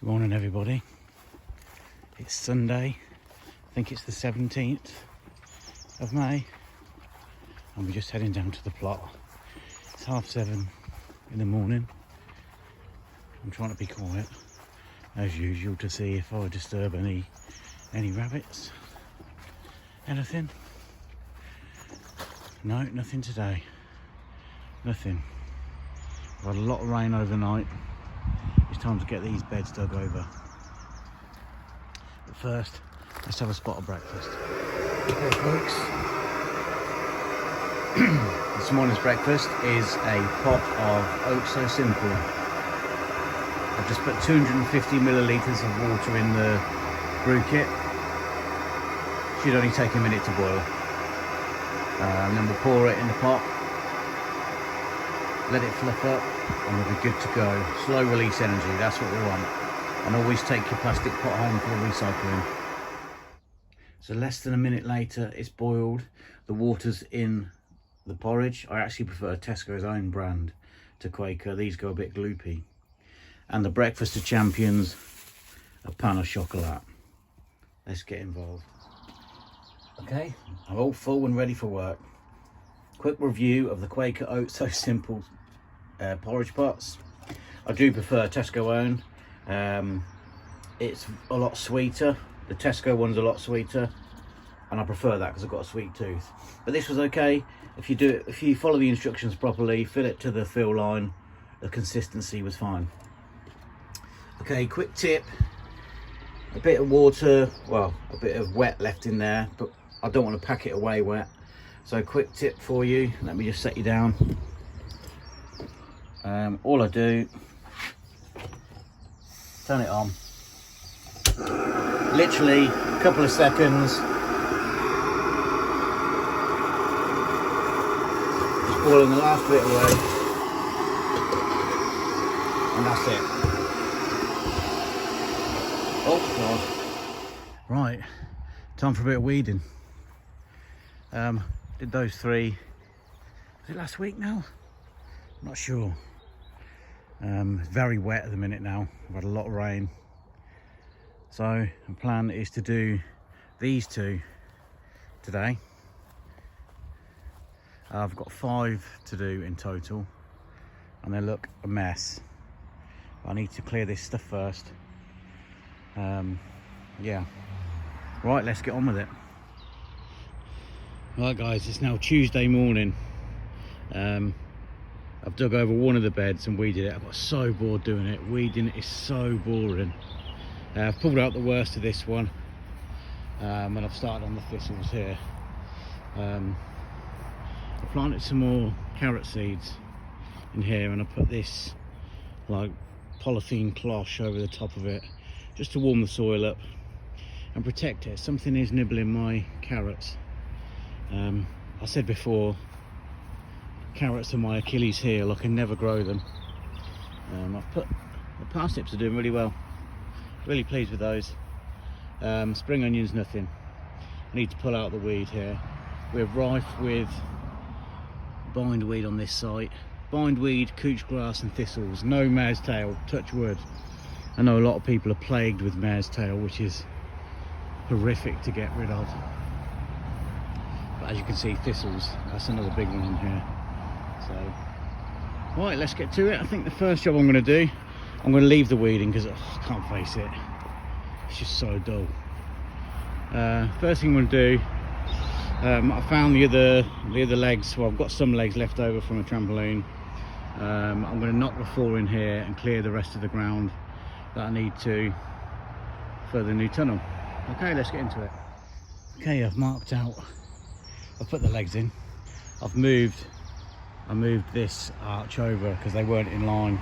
Good morning, everybody. It's Sunday, I think it's the 17th of May, and we're just heading down to the plot. It's 7:30 in the morning. I'm trying to be quiet, as usual, to see if I disturb any rabbits, anything. No, nothing today, nothing. I've had a lot of rain overnight. It's time to get these beds dug over. But first, let's have a spot of breakfast. Okay, folks. This morning's breakfast is a pot of oats so simple. I've just put 250 millilitres of water in the brew kit. Should only take a minute to boil. And then we'll pour it in the pot. Let it fluff up and we'll be good to go. Slow release energy, that's what we want. And always take your plastic pot home for the recycling. So less than a minute later, it's boiled. The water's in the porridge. I actually prefer Tesco's own brand to Quaker. These go a bit gloopy. And the breakfast of champions, a pan of chocolate. Let's get involved. Okay, I'm all full and ready for work. Quick review of the Quaker Oats So Simple porridge pots. I do prefer Tesco own. It's a lot sweeter. The Tesco one's a lot sweeter, and I prefer that because I've got a sweet tooth. But this was okay. If you follow the instructions properly, fill it to the fill line, the consistency was fine. Okay, quick tip. A bit of water, well, a bit of wet left in there, but I don't want to pack it away wet. So quick tip for you, let me just set you down. All I do, turn it on. Literally a couple of seconds. Just boiling the last bit away. And that's it. Oh God. Right, time for a bit of weeding. Did those three, was it last week now? I'm not sure. It's very wet at the minute now. I've had a lot of rain. So the plan is to do these two today. I've got 5 to do in total, and they look a mess. I need to clear this stuff first. Yeah. Right, let's get on with it. Right guys, it's now Tuesday morning. I've dug over one of the beds and weeded it. I got so bored doing it. Weeding is so boring. I've pulled out the worst of this one, and I've started on the thistles here. I planted some more carrot seeds in here, and I put this like polythene cloche over the top of it just to warm the soil up and protect it. Something is nibbling my carrots. I said before, carrots are my Achilles heel. I can never grow them. I've put the parsnips are doing really well. Really pleased with those. Spring onions, nothing. I need to pull out the weed here. We're rife with bindweed on this site. Bindweed, couch grass and thistles. No mare's tail, touch wood. I know a lot of people are plagued with mare's tail, which is horrific to get rid of. But as you can see, thistles, that's another big one in here. So, right, let's get to it. I think the first job I'm going to do, I'm going to leave the weeding because I can't face it. It's just so dull. First thing I'm going to do, I found the other legs. Well, I've got some legs left over from a trampoline. I'm going to knock the floor in here and clear the rest of the ground that I need to for the new tunnel. Okay, let's get into it. Okay, I've marked out. I've put the legs in. I moved this arch over because they weren't in line.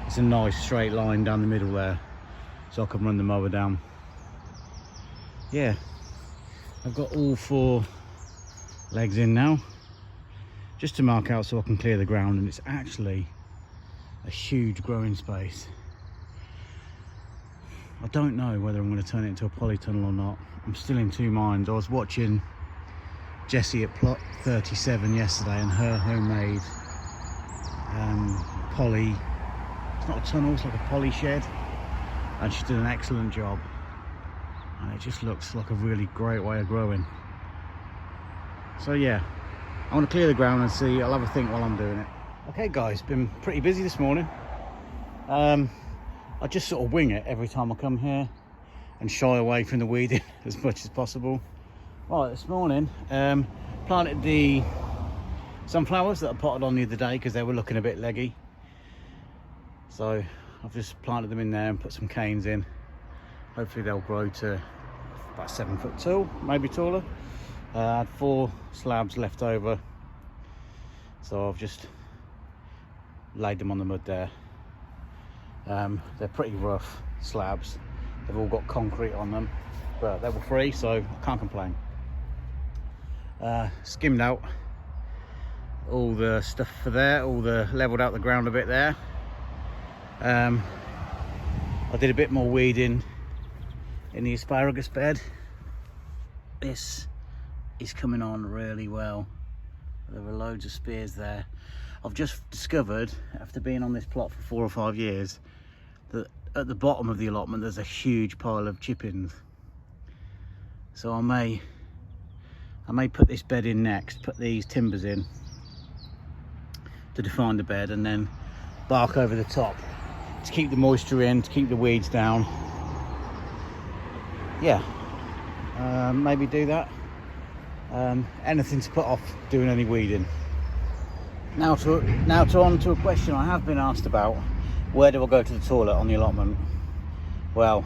It's a nice straight line down the middle there, so I can run the mower down. Yeah, I've got all 4 legs in now, just to mark out so I can clear the ground, and it's actually a huge growing space. I don't know whether I'm going to turn it into a polytunnel or not. I'm still in 2 minds. I was watching Jessie at plot 37 yesterday and her homemade poly, it's not a tunnel, it's like a poly shed. and she's done an excellent job, and it just looks like a really great way of growing. So yeah, I want to clear the ground and see. I'll have a think while I'm doing it. Okay guys, been pretty busy this morning. I just sort of wing it every time I come here and shy away from the weeding as much as possible. Right, this morning planted the sunflowers that I potted on the other day because they were looking a bit leggy. So I've just planted them in there and put some canes in. Hopefully they'll grow to about 7 foot tall, maybe taller. I had 4 slabs left over, so I've just laid them on the mud there. They're pretty rough slabs. They've all got concrete on them, but they were free, so I can't complain. Skimmed out all the stuff for there, leveled out the ground a bit there. I did a bit more weeding in the asparagus bed. This is coming on really well. There are loads of spears there. I've just discovered, after being on this plot for 4 or 5 years, that at the bottom of the allotment there's a huge pile of chippings. So I may put this bed in next, put these timbers in to define the bed, and then bark over the top to keep the moisture in, to keep the weeds down. Yeah, maybe do that. Anything to put off doing any weeding. Now on to a question I have been asked about: where do I go to the toilet on the allotment? Well,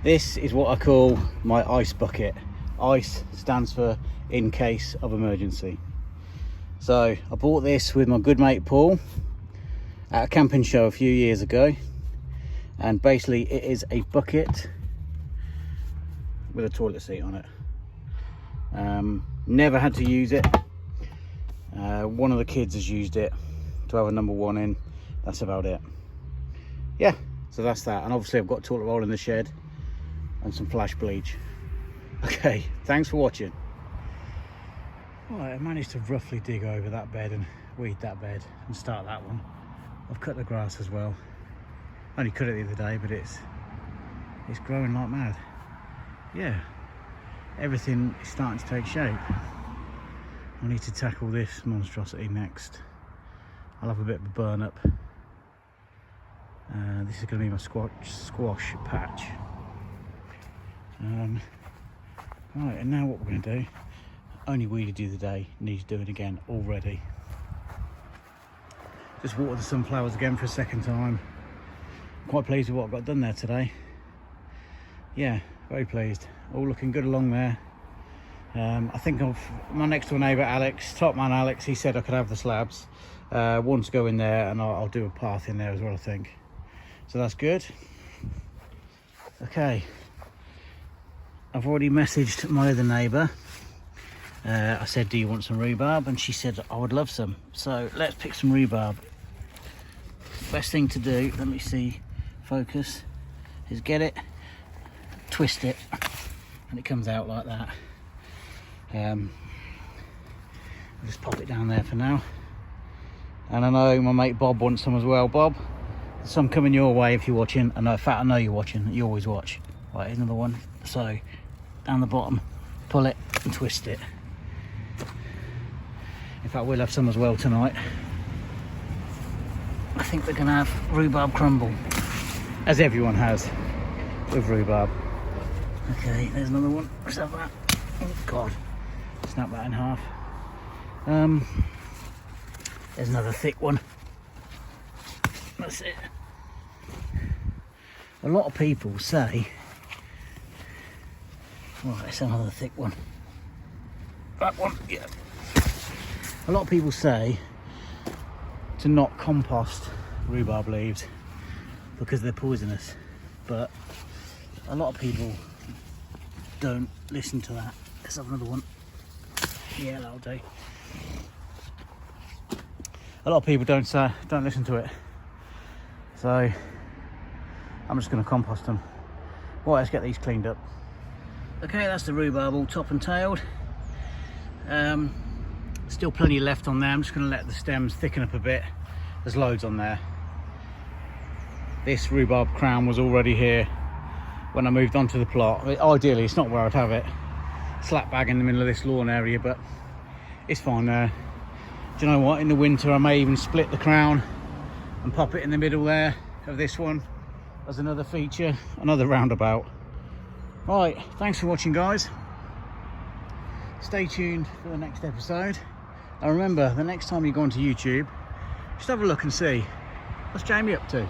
this is what I call my ice bucket. ICE stands for in case of emergency. So I bought this with my good mate Paul at a camping show a few years ago, and basically it is a bucket with a toilet seat on it. Never had to use it. One of the kids has used it to have a number 1 in. That's about it. Yeah, so that's that. And obviously I've got toilet roll in the shed and some flash bleach. Okay, thanks for watching. Right, I managed to roughly dig over that bed and weed that bed and start that one. I've cut the grass as well. Only cut it the other day, but it's growing like mad. Yeah, everything is starting to take shape. I need to tackle this monstrosity next. I'll have a bit of a burn up. This is going to be my squash patch. Right, and now what we're going to do, only weeded the other day, need to do it again already. Just water the sunflowers again for a second time. Quite pleased with what I've got done there today. Yeah, very pleased. All looking good along there. I think of my next door neighbour Alex, top man Alex, he said I could have the slabs. One to go in there, and I'll do a path in there as well, I think. So that's good. Okay, I've already messaged my other neighbour. I said, do you want some rhubarb? And she said, I would love some. So let's pick some rhubarb. Best thing to do, let me see, focus, is get it, twist it, and it comes out like that. I'll just pop it down there for now. And I know my mate Bob wants some as well. Bob, there's some coming your way if you're watching. In fact, I know you're watching. You always watch. Right, here's another one. So down the bottom, pull it and twist it. In fact, we'll have some as well tonight. I think we're gonna have rhubarb crumble, as everyone has with rhubarb. Okay, there's another one. Let's have that. Oh God, snap that in half. There's another thick one. That's it. A lot of people say, right, it's another thick one. That one, yeah. A lot of people say to not compost rhubarb leaves because they're poisonous, but a lot of people don't listen to that. Let's have another one. Yeah, that'll do. A lot of people don't listen to it, so I'm just going to compost them. Right, let's get these cleaned up. Okay, that's the rhubarb all top and tailed. Still plenty left on there. I'm just going to let the stems thicken up a bit. There's loads on there. This rhubarb crown was already here when I moved onto the plot. Ideally, it's not where I'd have it, slap bag in the middle of this lawn area, but it's fine. Do you know what? In the winter, I may even split the crown and pop it in the middle there of this one as another feature, another roundabout. Right, thanks for watching, guys. Stay tuned for the next episode. And remember, the next time you go onto YouTube, just have a look and see what's Jamie up to.